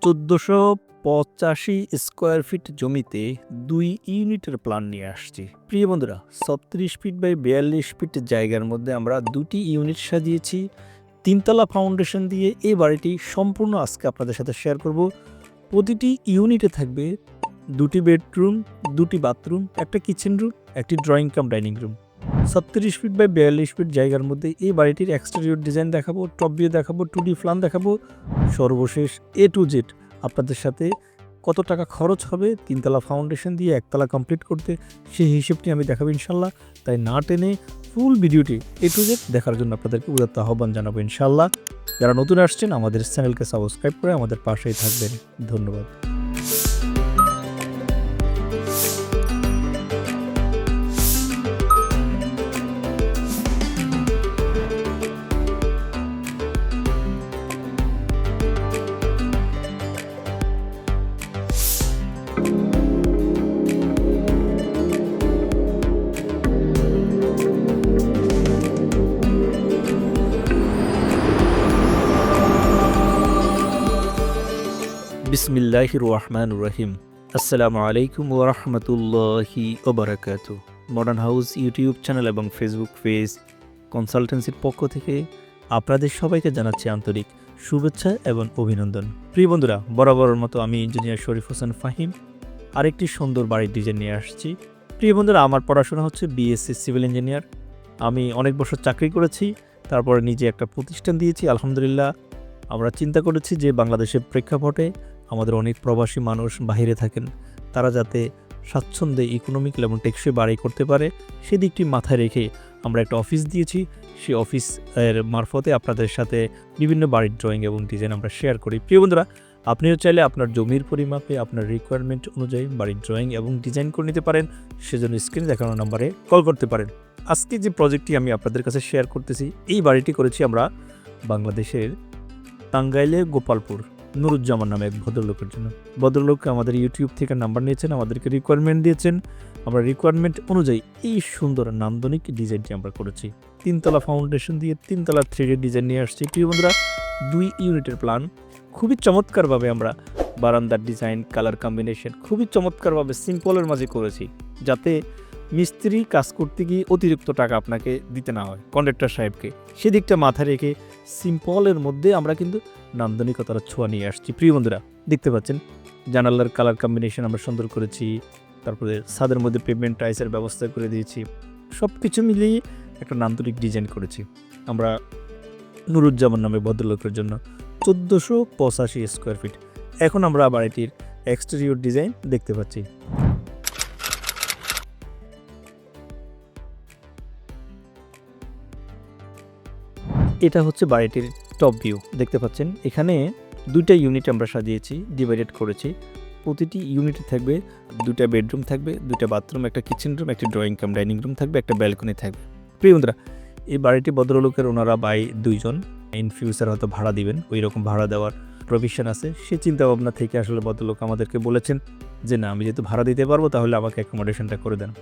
১৪৮৫ square feet জমিতে ২ ইউনিটের plan নিয়ে আসছি। প্রিয় বন্ধুরা, ৩৬ ফিট বাই ৪২ ফিট জায়গার মধ্যে আমরা ২টি ইউনিট সাজিয়েছি। ৩তলা ফাউন্ডেশন দিয়ে এই বাড়িটি সম্পূর্ণ আজকে আপনাদের সাথে শেয়ার করব। প্রতিটি ইউনিটে থাকবে ২টি বেডরুম, ২টি বাথরুম, একটা কিচেন রুম, একটি drawing cum dining room. ৩৬ feet by ৪২ feet জায়গার মধ্যে এই বাড়িটির এক্সটেরিয়র ডিজাইন দেখাবো, টপ ভিউ দেখাবো, 2D প্ল্যান দেখাবো, সর্বশেষ A to Z আপনাদের সাথে কত টাকা খরচ হবে ৩তলা ফাউন্ডেশন দিয়ে ১তলা কমপ্লিট করতে, সেই হিসেবটি আমি দেখাবো ইনশাল্লাহ। তাই না টেনে ফুল ভিডিওটি A to Z দেখার জন্য আপনাদেরকে উদাত্ত আহ্বান জানাবো ইনশাল্লাহ। যারা নতুন আসছেন আমাদের চ্যানেলকে সাবস্ক্রাইব করে আমাদের পাশেই থাকবেন। ধন্যবাদ। বিসমিল্লাহির রহমানির রহিম। আসসালামু আলাইকুম ওয়া রাহমাতুল্লাহি ওয়া বারাকাতুহু। মডার্ন হাউস ইউটিউব চ্যানেল এবং ফেসবুক পেজ কনসালটেন্সির পক্ষ থেকে আপনাদের সবাইকে জানাচ্ছি আন্তরিক শুভেচ্ছা এবং অভিনন্দন। প্রিয় বন্ধুরা, বরাবরের মতো আমি ইঞ্জিনিয়ার শরীফ হোসেন ফাহিম আরেকটি সুন্দর বাড়ির ডিজাইন নিয়ে আসছি। প্রিয় বন্ধুরা, আমার পড়াশোনা হচ্ছে BSc সিভিল ইঞ্জিনিয়ার। আমি অনেক বছর চাকরি করেছি, তারপরে নিজে একটা প্রতিষ্ঠান দিয়েছি আলহামদুলিল্লাহ। আমরা চিন্তা করেছি যে বাংলাদেশের প্রেক্ষাপটে আমাদের অনেক প্রবাসী মানুষ বাইরে থাকেন, তারা যাতে স্বাচ্ছন্দ্যে ইকোনমিক্যাল এবং টেকসই বাড়ি করতে পারে সেদিকটি মাথায় রেখে আমরা একটা অফিস দিয়েছি। সেই অফিসের মারফতে আপনাদের সাথে বিভিন্ন বাড়ির ড্রয়িং এবং ডিজাইন আমরা শেয়ার করি। প্রিয় বন্ধুরা, আপনিও চাইলে আপনার জমির পরিমাপে আপনার রিকোয়ারমেন্ট অনুযায়ী বাড়ির ড্রয়িং এবং ডিজাইন করে নিতে পারেন। সেজন্য স্ক্রিনে দেখানো নাম্বারে কল করতে পারেন। আজকে যে প্রজেক্টটি আমি আপনাদের কাছে শেয়ার করতেছি, এই বাড়িটি করেছি আমরা বাংলাদেশের টাঙ্গাইলে গোপালপুর নুরুজ্জামান নামে এক ভদ্রলোকের জন্য। ভদ্রলোক আমাদের ইউটিউব থেকে নাম্বার নিয়েছেন, আমাদেরকে রিকোয়ারমেন্ট দিয়েছেন। আমরা রিকোয়ারমেন্ট অনুযায়ী এই সুন্দর নান্দনিক ডিজাইনটি আমরা করেছি। 3তলা ফাউন্ডেশন দিয়ে 3তলা 3D ডিজাইন নিয়ে আসছি। প্রিয় বন্ধুরা, 2 ইউনিটের প্ল্যান খুবই চমৎকারভাবে আমরা বারান্দার ডিজাইন, কালার কম্বিনেশন খুবই চমৎকারভাবে সিম্পলের মাঝে করেছি, যাতে মিস্ত্রি কাজ করতে গিয়ে অতিরিক্ত টাকা আপনাকে দিতে না হয় কন্ট্রাক্টর সাহেবকে। সেদিকটা মাথায় রেখে সিম্পলের মধ্যে আমরা কিন্তু নান্দনিকতার ছোঁয়া নিয়ে আসছি। প্রিয় বন্ধুরা, দেখতে পাচ্ছেন জানালার কালার কম্বিনেশন আমরা সুন্দর করেছি, তারপরে ছাদের মধ্যে পেভমেন্ট টাইলসের ব্যবস্থা করে দিয়েছি। সব কিছু মিলিয়ে একটা নান্দনিক ডিজাইন করেছি আমরা নুরুজ্জামান নামে ভদ্রলোকের জন্য। ১৪৮৫ স্কোয়ার ফিট। এখন আমরা বাড়িটির এক্সটেরিয়র ডিজাইন দেখতে পাচ্ছি। এটা হচ্ছে বাড়িটির টপ ভিউ, দেখতে পাচ্ছেন। এখানে 2টা ইউনিট আমরা সাজিয়েছি, ডিভাইডেড করেছি। প্রতিটি ইউনিটে থাকবে 2টা বেডরুম থাকবে, 2টা বাথরুম, একটা কিচেন রুম, একটা ড্রয়িং কাম ডাইনিং রুম থাকবে, একটা ব্যালকনি থাকবে। প্রিয় বন্ধুরা, এই বাড়িটি ভদ্রলোকের ওনারা বাই 2 জন ইন ফিউচার হয়তো ভাড়া দিবেন, ওই রকম ভাড়া দেওয়ার প্রভিশন আছে। সে চিন্তা ভাবনা থেকে আসলে ভদ্রলোক আমাদেরকে বলেছেন যে না, আমি যেহেতু ভাড়া দিতে পারবো তাহলে আমাকে অ্যাকোমোডেশনটা করে দেন।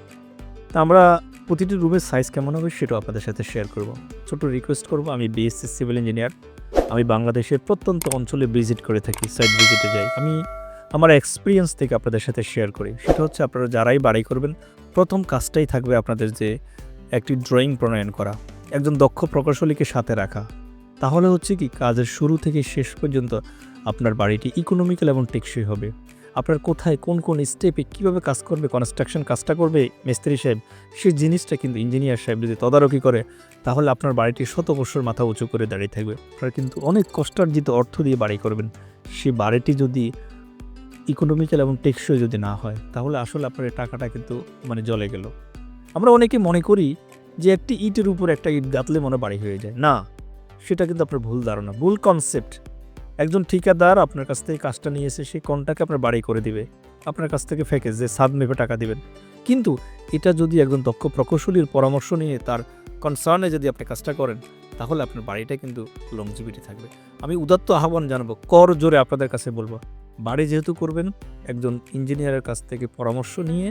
তা আমরা প্রতিটি রুমের সাইজ কেমন হবে সেটাও আপনাদের সাথে শেয়ার করব। ছোট রিকোয়েস্ট করব, আমি BSc সিভিল ইঞ্জিনিয়ার, আমি বাংলাদেশের প্রত্যন্ত অঞ্চলে ভিজিট করে থাকি, সাইট ভিজিটে যাই। আমি আমার এক্সপিরিয়েন্স থেকে আপনাদের সাথে শেয়ার করি। সেটা হচ্ছে আপনারা যারাই বাড়ি করবেন, প্রথম কাজটাই থাকবে আপনাদের যে একটি ড্রয়িং প্রণয়ন করা, একজন দক্ষ প্রকৌশলীকে সাথে রাখা। তাহলে হচ্ছে কি, কাজের শুরু থেকে শেষ পর্যন্ত আপনার বাড়িটি ইকোনমিক্যাল এবং টেকসই হবে। আপনার কোথায় কোন কোন স্টেপে কীভাবে কাজ করবে, কনস্ট্রাকশন কাজটা করবে মিস্ত্রি সাহেব, সেই জিনিসটা কিন্তু ইঞ্জিনিয়ার সাহেব যদি তদারকি করে তাহলে আপনার বাড়িটি 100 বছর মাথা উঁচু করে দাঁড়িয়ে থাকবে। আপনারা কিন্তু অনেক কষ্টার্জিত অর্থ দিয়ে বাড়ি করবেন, সেই বাড়িটি যদি ইকোনমিক্যাল এবং টেকসই যদি না হয় তাহলে আসলে আপনার টাকাটা কিন্তু জলে গেল। আমরা অনেকে মনে করি যে একটি ইটের উপর একটা ইট গাঁথলে মনে বাড়ি হয়ে যায়, না, সেটা কিন্তু আপনার ভুল ধারণা, ভুল কনসেপ্ট। একজন ঠিকাদার আপনার কাছ থেকে কাজটা নিয়ে এসে সেই কোনটাকে আপনার বাড়ি করে দিবে, আপনার কাছ থেকে ফেকে যে ছাদ মেপে টাকা দিবেন। কিন্তু এটা যদি একজন দক্ষ প্রকৌশলীর পরামর্শ নিয়ে তার কনসার্নে যদি আপনি কাজটা করেন তাহলে আপনার বাড়িটা কিন্তু লংজিভিটি থাকবে। আমি উদাত্ত আহ্বান জানাবো, কর জোরে আপনাদের কাছে বলবো, বাড়ি যেহেতু করবেন একজন ইঞ্জিনিয়ারের কাছ থেকে পরামর্শ নিয়ে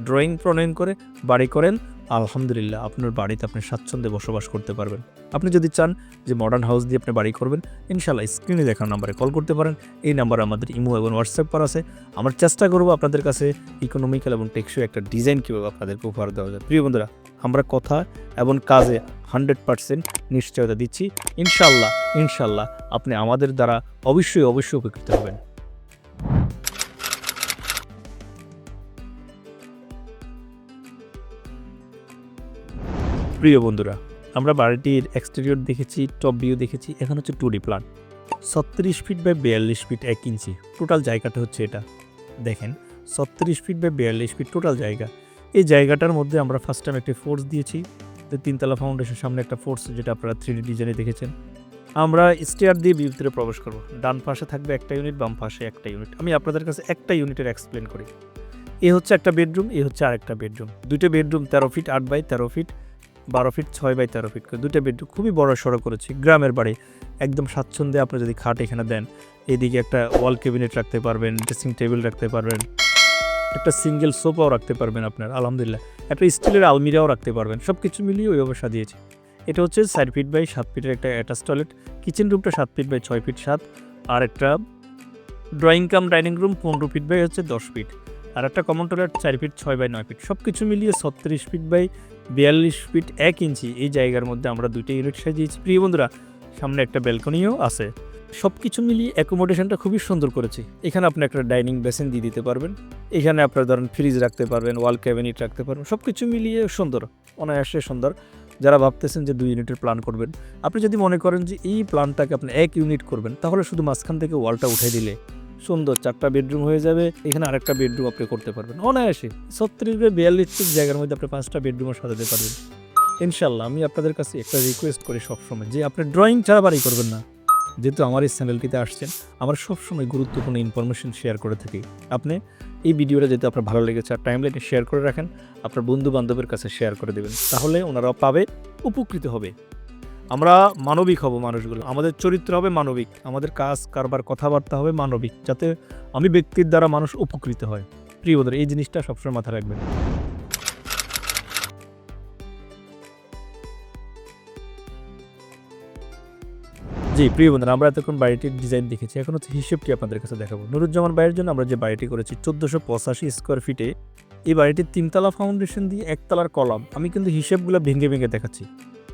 ড্রয়িং প্রণয়ন করে বাড়ি করেন, আলহামদুলিল্লাহ আপনার বাড়িতে আপনি স্বাচ্ছন্দ্যে বসবাস করতে পারবেন। আপনি যদি চান যে মডার্ন হাউস দিয়ে আপনি বাড়ি করবেন, ইনশাল্লাহ স্ক্রিনে দেখানো নাম্বারে কল করতে পারেন। এই নাম্বারে আমাদের ইমো এবং হোয়াটসঅ্যাপ করা আছে। আমরা চেষ্টা করবো আপনাদের কাছে ইকোনমিক্যাল এবং টেকসই একটা ডিজাইন কীভাবে আপনাদেরকে উপহার দেওয়া যায়। প্রিয় বন্ধুরা, আমরা কথা এবং কাজে 100% নিশ্চয়তা দিচ্ছি। ইনশাল্লাহ আপনি আমাদের দ্বারা অবশ্যই উপকৃত হবেন। প্রিয় বন্ধুরা, আমরা বাড়িটির এক্সটেরিয়র দেখেছি, টপ ভিউ দেখেছি, এখন হচ্ছে 2D plan. 36 feet by 42 feet 1 inch total জায়গাটা হচ্ছে এটা। দেখেন 36 ফিট বাই 42 ফিট টোটাল জায়গা। এই জায়গাটার মধ্যে আমরা ফার্স্ট টাইম একটি ফোর্স দিয়েছি, 3তলা ফাউন্ডেশন, সামনে একটা ফোর্স যেটা আপনারা 3D ডিজাইনে দেখেছেন। আমরা স্টেয়ার দিয়ে ভিতরে প্রবেশ করব। ডান পাশে থাকবে একটা ইউনিট, বাম পাশে একটা ইউনিট। আমি আপনাদের কাছে একটা ইউনিটের এক্সপ্লেন করি। এ হচ্ছে একটা বেডরুম, এ হচ্ছে আরেকটা বেডরুম। দুটো bedroom 13 feet 8 by 13 feet, 12 feet 6 by 13 feet করে দুটো বেডরুম। খুবই বড় সড়ো করেছি, গ্রামের বাড়ি, একদম স্বাচ্ছন্দ্যে আপনি যদি খাট এখানে দেন, এদিকে একটা ওয়াল ক্যাবিনেট রাখতে পারবেন, ড্রেসিং টেবিল রাখতে পারবেন, একটা সিঙ্গেল সোফাও রাখতে পারবেন আপনার, আলহামদুলিল্লাহ একটা স্টিলের আলমিরাও রাখতে পারবেন। সব কিছু মিলিয়ে ওইভাবে সাজিয়েছি। এটা হচ্ছে 4 ফিট বাই 7 ফিটের একটা অ্যাটাচ টয়লেট। কিচেন রুমটা 7 ফিট বাই 6 ফিট 7, আর একটা drawing cum dining room 15 feet by হচ্ছে 10 ফিট, আর একটা common toilet 4 feet 6 by 9 feet. সব কিছু মিলিয়ে 36 ফিট বাই 42 ফিট 1 ইঞ্চি এই জায়গার মধ্যে আমরা দুইটা ইউনিট সাজিয়েছি। প্রিয় বন্ধুরা, সামনে একটা ব্যালকনিও আছে। সব কিছু মিলিয়ে অ্যাকোমোডেশনটা খুবই সুন্দর করেছি। এখানে আপনি একটা ডাইনিং বেসিন দিয়ে দিতে পারবেন, এখানে আপনার ধরেন ফ্রিজ রাখতে পারবেন, ওয়াল ক্যাবিনেট রাখতে পারবেন। সব কিছু মিলিয়ে সুন্দর, অনায়াসে সুন্দর। যারা ভাবতেছেন যে 2 ইউনিটের প্ল্যান করবেন, আপনি যদি মনে করেন যে এই প্ল্যানটাকে আপনি 1 ইউনিট করবেন, তাহলে শুধু মাঝখান থেকে ওয়ালটা উঠে দিলে সুন্দর 4টা বেডরুম হয়ে যাবে। এখানে আরেকটা বেডরুম আপনি করতে পারবেন অনায়াসে। 36 বাই 42 ফিট জায়গার মধ্যে আপনি 5টা বেডরুমও সাজাতে পারবেন ইনশাল্লাহ। আমি আপনাদের কাছে একটা রিকোয়েস্ট করি সবসময়, যে আপনি ড্রয়িং ছাড়া বাড়ি করবেন না। যেহেতু আমার এই চ্যানেলটিতে আসছেন, আমরা সবসময় গুরুত্বপূর্ণ ইনফরমেশন শেয়ার করে থাকি। আপনি এই ভিডিওটা যেহেতু আপনার ভালো লেগেছে, আর টাইমলাইনে শেয়ার করে রাখেন, আপনার বন্ধু বান্ধবের কাছে শেয়ার করে দেবেন, তাহলে ওনারাও পাবে, উপকৃত হবে। আমরা মানবিক হব, মানুষগুলো, আমাদের চরিত্র হবে মানবিক, আমাদের কাজ কারবার কথাবার্তা হবে মানবিক, যাতে আমি ব্যক্তির দ্বারা মানুষ উপকৃত হয়। প্রিয় বন্ধুরা, এই জিনিসটা সবসময় মাথায় রাখবেন। জি প্রিয় বন্ধুরা, আমরা এতক্ষণ বাড়িটির ডিজাইন দেখেছি, এখন হচ্ছে হিসেবটি আপনাদের কাছে দেখাবো। নুরুজ্জামান ভাইয়ের জন্য আমরা যে বাড়িটি করেছি 1485 স্কোয়ার ফিটে, এই বাড়িটির 3তলা ফাউন্ডেশন দিয়ে 1তলার কলাম। আমি কিন্তু হিসেবগুলো ভেঙে দেখাচ্ছি।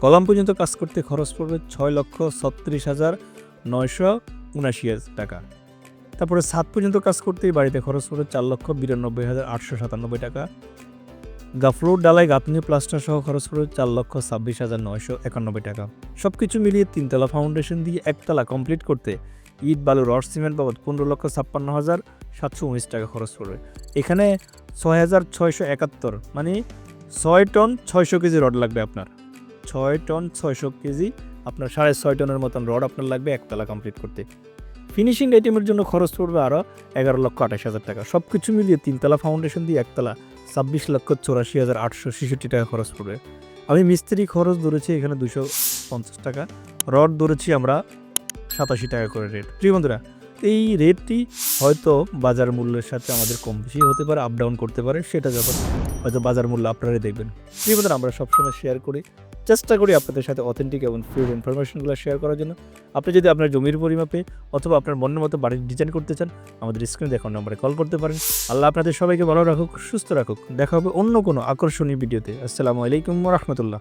কলাম পর্যন্ত কাজ করতে খরচ পড়বে 6,36,979 টাকা। তারপরে ছাদ পর্যন্ত কাজ করতে এই বাড়িতে খরচ পড়বে 4,92,897 টাকা। ফ্লোর ডালাই গাঁথনি প্লাস্টার সহ খরচ পড়বে 4,26,991 টাকা। সব কিছু মিলিয়ে 3তলা ফাউন্ডেশন দিয়ে 1তলা কমপ্লিট করতে ইট বালু রড সিমেন্ট বাবদ 15,56,719 টাকা খরচ পড়বে। এখানে 6,671 মানে 6 টন 600 কেজি রড লাগবে আপনার। 6 টন 600 কেজি আপনার 6.5 টনের মতন রড আপনার লাগবে 1তলা কমপ্লিট করতে। ফিনিশিং আইটেমের জন্য খরচ পড়বে আরও 11,28,000 টাকা। সব কিছু মিলিয়ে 3তলা ফাউন্ডেশন দিয়ে 1তলা 26,84,866 টাকা খরচ পড়বে। আমি মিস্ত্রি খরচ ধরেছি এখানে 250 টাকা, রড ধরেছি আমরা 87 টাকা করে রেট। প্রিয় বন্ধুরা, এই রেটটি হয়তো বাজার মূল্যের সাথে আমাদের কম বেশি হতে পারে, আপ ডাউন করতে পারে, সেটা যখন হয়তো বাজার মূল্য আপনারাই দেখবেন। প্রিয় বন্ধুরা, আমরা সবসময় শেয়ার করি, চেষ্টা করি আপনাদের সাথে অথেন্টিক এবং ফ্রি ইনফরমেশনগুলো শেয়ার করার জন্য। আপনি যদি আপনার জমির পরিমাপে অথবা আপনার মনের মতো বাড়ির ডিজাইন করতে চান, আমাদের স্ক্রিনে দেখানো নম্বরে কল করতে পারেন। আল্লাহ আপনাদের সবাইকে ভালো রাখুক, সুস্থ রাখুক। দেখা হবে অন্য কোনো আকর্ষণীয় ভিডিওতে। আসসালামু আলাইকুম ওয়া রাহমাতুল্লাহ।